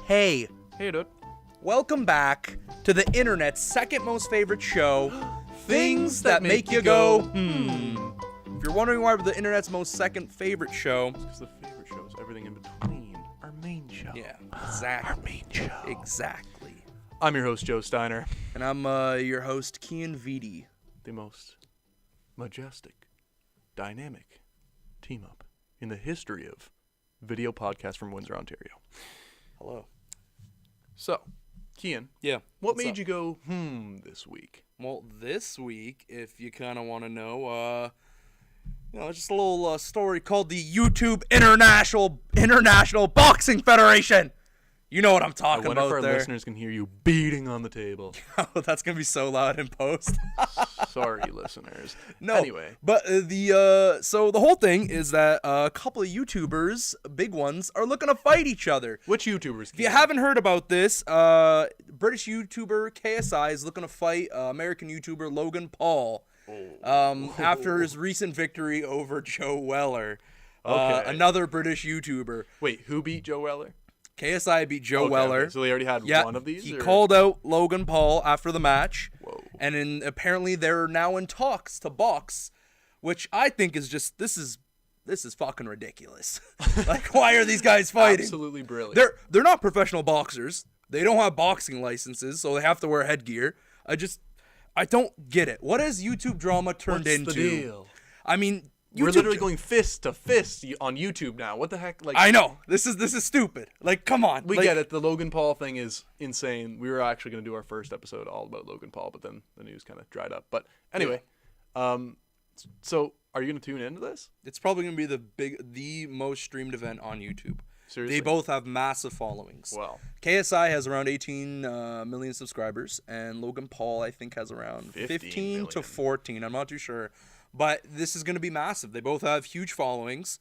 Hey, dude. welcome back to the internet's second most favorite show, Things That Make You Go, If you're wondering why we're the internet's most second favorite show, Because the favorite show is everything in between our main show. yeah, exactly. Our main show. Exactly. I'm your host, Joe Steiner. And I'm your host, Keighn Vitti. The most majestic, dynamic team-up in the history of video podcasts from Windsor, Ontario. Hello. So, Keighn, Yeah. what made you go, this week? Well, this week, if you kind of want to know, just a little story called the YouTube International Boxing Federation. You know what I'm talking I wonder about if our there. listeners can hear you beating on the table. Oh, that's gonna be so loud in post. Sorry, listeners. No. Anyway. But so the whole thing is that a couple of YouTubers, big ones, are looking to fight each other. Which YouTubers? If you haven't heard about this, British YouTuber KSI is looking to fight American YouTuber Logan Paul after his recent victory over Joe Weller, another British YouTuber. Wait, who beat Joe Weller? KSI beat Joe Weller. Okay. So they already had one of these? He called out Logan Paul after the match. Whoa. And apparently they're now in talks to box, which I think is just this is fucking ridiculous. Like, why are these guys fighting? Absolutely brilliant. They're not professional boxers. They don't have boxing licenses, so they have to wear headgear. I don't get it. What has YouTube drama turned into? What's the deal? I mean, We're literally going fist to fist on YouTube now. What the heck? Like, I know. This is stupid. Like, come on. We get it. The Logan Paul thing is insane. We were actually going to do our first episode all about Logan Paul, but then the news kind of dried up. But anyway, so are you going to tune into this? It's probably going to be the most streamed event on YouTube. Seriously? They both have massive followings. Wow. KSI has around 18 million subscribers, and Logan Paul, I think, has around 15 to 14. I'm not too sure. But this is going to be massive. They both have huge followings.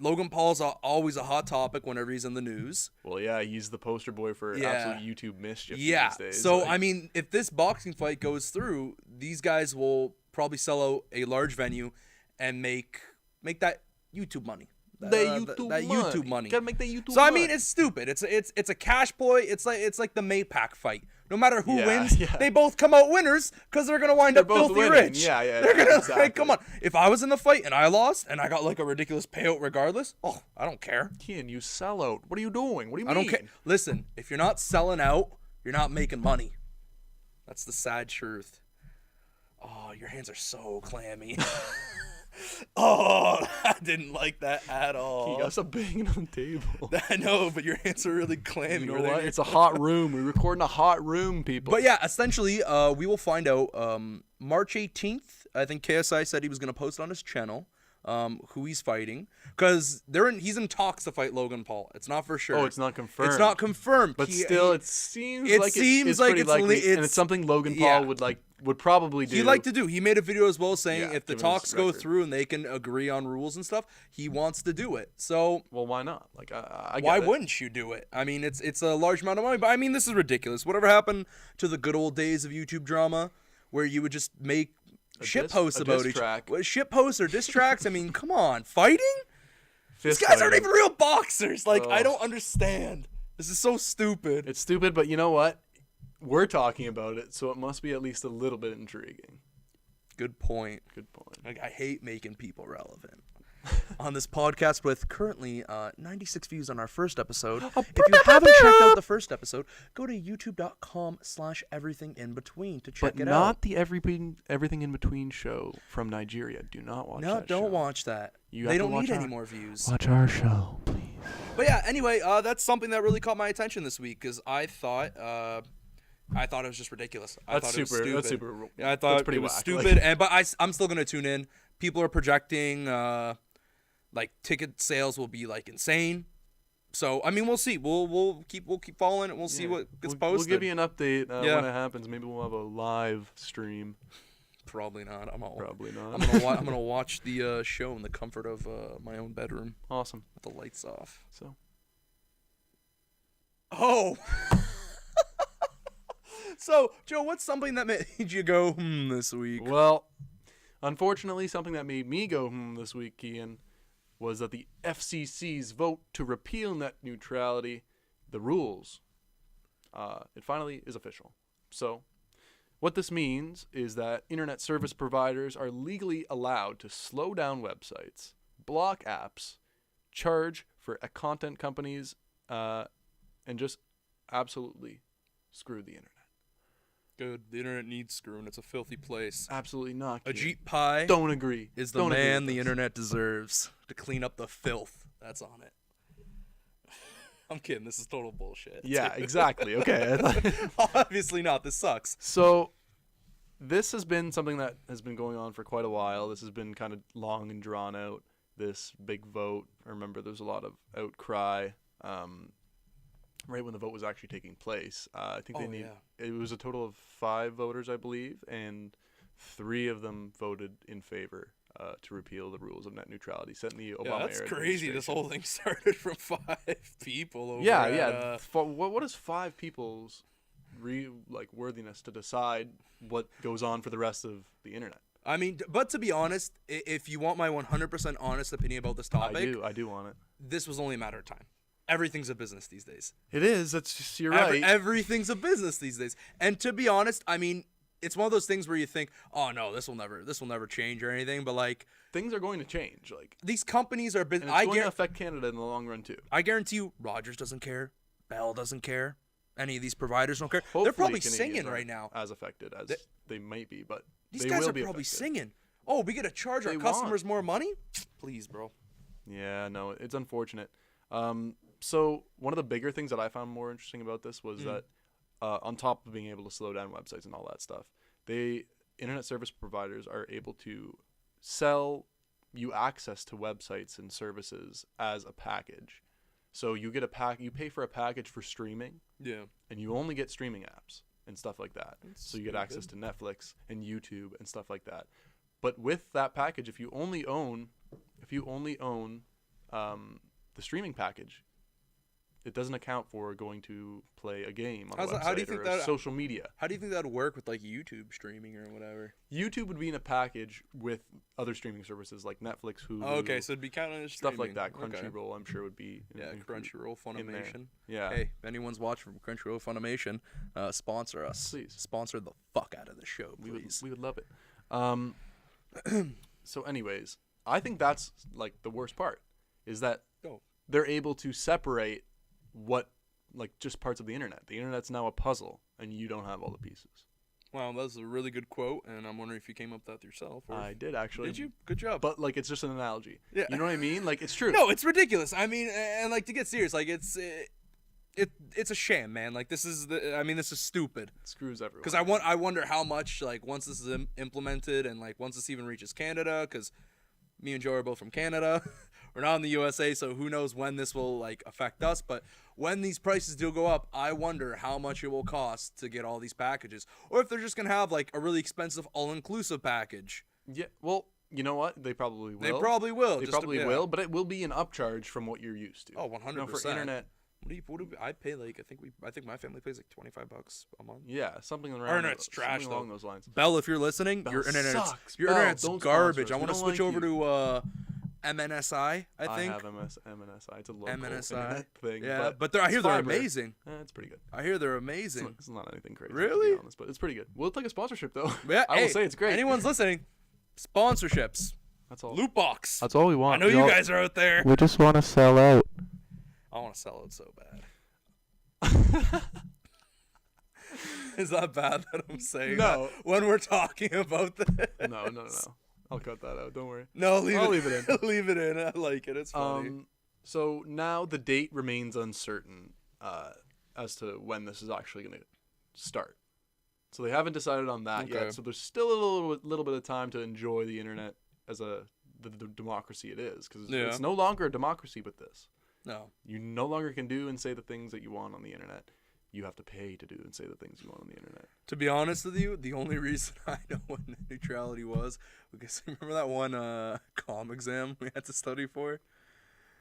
Logan Paul's always a hot topic whenever he's in the news. Well, yeah, he's the poster boy for absolute YouTube mischief these days. So, I mean, if this boxing fight goes through, these guys will probably sell out a large venue and make that YouTube money. That YouTube money. Gotta make that YouTube So, I money. mean, it's stupid. It's a cash ploy. It's like the Maypac fight. No matter who wins, they both come out winners because they're gonna wind up filthy rich. Yeah, They're gonna exactly. like, come on. If I was in the fight and I lost and I got like a ridiculous payout regardless, I don't care. Keighn, you sell out. What are you doing? What do you mean? I don't care. Listen, if you're not selling out, you're not making money. That's the sad truth. Oh, your hands are so clammy. Oh, I didn't like that at all. You got some banging on the table. I know, but your hands are really clammy. You know what? It's a hot room. We're recording a hot room, people. But yeah, essentially, we will find out March 18th. I think KSI said he was going to post on his channel who he's fighting. Because he's in talks to fight Logan Paul. It's not for sure. Oh, it's not confirmed. It's not confirmed. But still, it seems like it's like pretty likely, and it's something Logan Paul would probably do. He'd like to do. He made a video as well saying if the given his talks go record. through and they can agree on rules and stuff, he wants to do it. So Well, why not? Like, I get why it. wouldn't you do it? I mean, it's a large amount of money, but I mean, this is ridiculous. Whatever happened to the good old days of YouTube drama where you would just make shit posts about each other? Shit posts or diss tracks? I mean, come on. Fighting? These guys aren't even real boxers. Like, I don't understand. This is so stupid. It's stupid, but you know what? We're talking about it, so it must be at least a little bit intriguing. Good point. Good point. Like, I hate making people relevant. On this podcast with currently 96 views on our first episode. If you haven't checked out the first episode, go to youtube.com/everythinginbetween to check it out. But not the Everything in Between show from Nigeria. Do not watch that show. No, don't watch that. They don't need any more views. Watch our show, please. But yeah, anyway, that's something that really caught my attention this week because I thought it was just ridiculous. That's super. Yeah, I thought it was stupid, but I'm still gonna tune in. People are projecting like ticket sales will be like insane. So I mean, we'll see. We'll keep following it. We'll see what gets posted. We'll give you an update when it happens. Maybe we'll have a live stream. Probably not. Probably not. I'm gonna watch the show in the comfort of my own bedroom. Awesome. With the lights off. So. Oh. So, Joe, what's something that made you go this week? Well, unfortunately, something that made me go this week, Keighn, was that the FCC's vote to repeal net neutrality the rules, it finally is official. So what this means is that internet service providers are legally allowed to slow down websites, block apps, charge for content companies, and just absolutely screw the internet. Good. The internet needs screwing. It's a filthy place. Absolutely not. Ajit Pai don't agree. Is the man the internet deserves to clean up the filth that's on it. I'm kidding. This is total bullshit. Yeah, exactly. Okay. Obviously not. This sucks. So this has been something that has been going on for quite a while. This has been kind of long and drawn out, this big vote. I remember there was a lot of outcry right when the vote was actually taking place. I think it was a total of 5 voters, I believe, and 3 of them voted in favor to repeal the rules of net neutrality set in the Obama era. That's crazy. This whole thing started from 5 people. Over what is 5 people's worthiness to decide what goes on for the rest of the internet? I mean, but to be honest, if you want my 100% honest opinion about this topic, I do want it. This was only a matter of time. Everything's a business these days. It is. That's just, you're right. Everything's a business these days. And to be honest, I mean, it's one of those things where you think, oh no, this will never change or anything. But like, things are going to change. Like, these companies are business. And it's going to affect Canada in the long run too. I guarantee you, Rogers doesn't care. Bell doesn't care. Any of these providers don't care. Hopefully they're probably Canadians singing right now. As affected as they might be, but these guys are probably singing. Oh, we get to charge our customers more money? Please, bro. Yeah, no, it's unfortunate. So one of the bigger things that I found more interesting about this was that on top of being able to slow down websites and all that stuff, internet service providers are able to sell you access to websites and services as a package. So you get you pay for a package for streaming. Yeah. And you only get streaming apps and stuff like that. So you get access to Netflix and YouTube and stuff like that. But with that package, if you only own the streaming package, it doesn't account for going to play a game on a website or social media. How do you think that would work with like YouTube streaming or whatever? YouTube would be in a package with other streaming services like Netflix, Hulu. Oh, okay, so it'd be kind of stuff like that. Crunchyroll, I'm sure, would be. Crunchyroll, Funimation. Yeah. Hey, if anyone's watching from Crunchyroll, Funimation, sponsor us. Please sponsor the fuck out of the show, please. We would love it. So, anyways, I think that's like the worst part is that they're able to separate just parts of the internet. The internet's now a puzzle, and you don't have all the pieces. Wow, that's a really good quote, and I'm wondering if you came up with that yourself. I did, actually. Did you? Good job. But, it's just an analogy. Yeah. You know what I mean? It's true. No, it's ridiculous. I mean, and, to get serious, it's a sham, man. This is stupid. It screws everyone. Because I wonder how much, once this is implemented and, once this even reaches Canada, because me and Joe are both from Canada. We're not in the USA, so who knows when this will, affect us. But when these prices do go up, I wonder how much it will cost to get all these packages. Or if they're just going to have, a really expensive all-inclusive package. Yeah, well, you know what? They probably will. They probably will. Will, but it will be an upcharge from what you're used to. Oh, 100%. For internet. What do I pay? I think my family pays $25 a month. Yeah, something around. Our internet's trash along those lines. Bell, if you're listening, your internet's garbage. I want to switch over to MNSI. I think. I have MNSI. It's a local internet thing. Yeah, but I hear they're amazing. It's pretty good. I hear they're amazing. It's not anything crazy. Really? To be honest, but it's pretty good. We'll take a sponsorship though. Yeah, I will say it's great. Anyone's listening? Sponsorships. That's all. Loot box. That's all we want. I know you guys are out there. We just want to sell out. I want to sell it so bad. Is that bad that I'm saying that when we're talking about this? No. I'll cut that out. Don't worry. No, I'll leave it in. Leave it in. I like it. It's funny. So now the date remains uncertain as to when this is actually going to start. So they haven't decided on that yet. So there's still a little bit of time to enjoy the internet as the democracy it is, because it's no longer a democracy with this. No. You no longer can do and say the things that you want on the internet. You have to pay to do and say the things you want on the internet. To be honest with you, the only reason I know what net neutrality was, because remember that one comm exam we had to study for?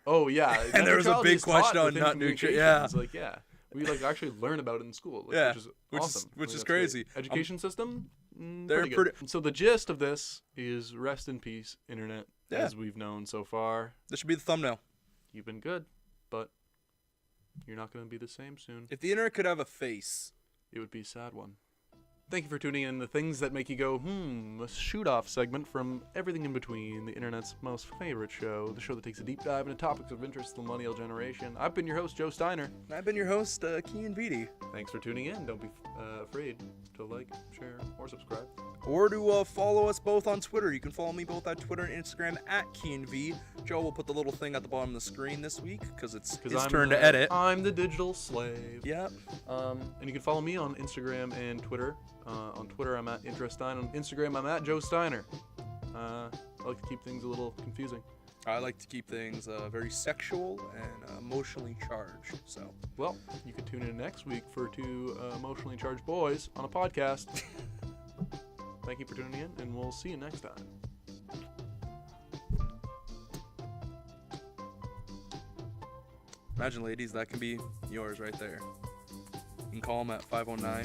Oh, yeah. And there was a big question on net neutrality. Yeah. We actually learn about it in school, which is awesome. Which is crazy. Great. Education system, they're pretty good. So the gist of this is rest in peace, internet, as we've known so far. This should be the thumbnail. You've been good, but You're not going to be the same soon. If the internet could have a face, it would be a sad one. Thank you for tuning in. The things that make you go, a shoot-off segment from everything in between, the internet's most favorite show, the show that takes a deep dive into topics of interest to the millennial generation. I've been your host, Joe Steiner. And I've been your host, Keighn Vitti. Thanks for tuning in. Don't be afraid to like, share, or subscribe. Or to follow us both on Twitter. You can follow me both on Twitter and Instagram at Keighn. Joe will put the little thing at the bottom of the screen this week because it's his turn to edit. I'm the digital slave. Yep. And you can follow me on Instagram and Twitter. On Twitter, I'm at Steiner. On Instagram, I'm at Joe Steiner. I like to keep things a little confusing. I like to keep things very sexual and emotionally charged. So, well, you can tune in next week for two emotionally charged boys on a podcast. Thank you for tuning in, and we'll see you next time. Imagine, ladies, that can be yours right there. You can call them at 509.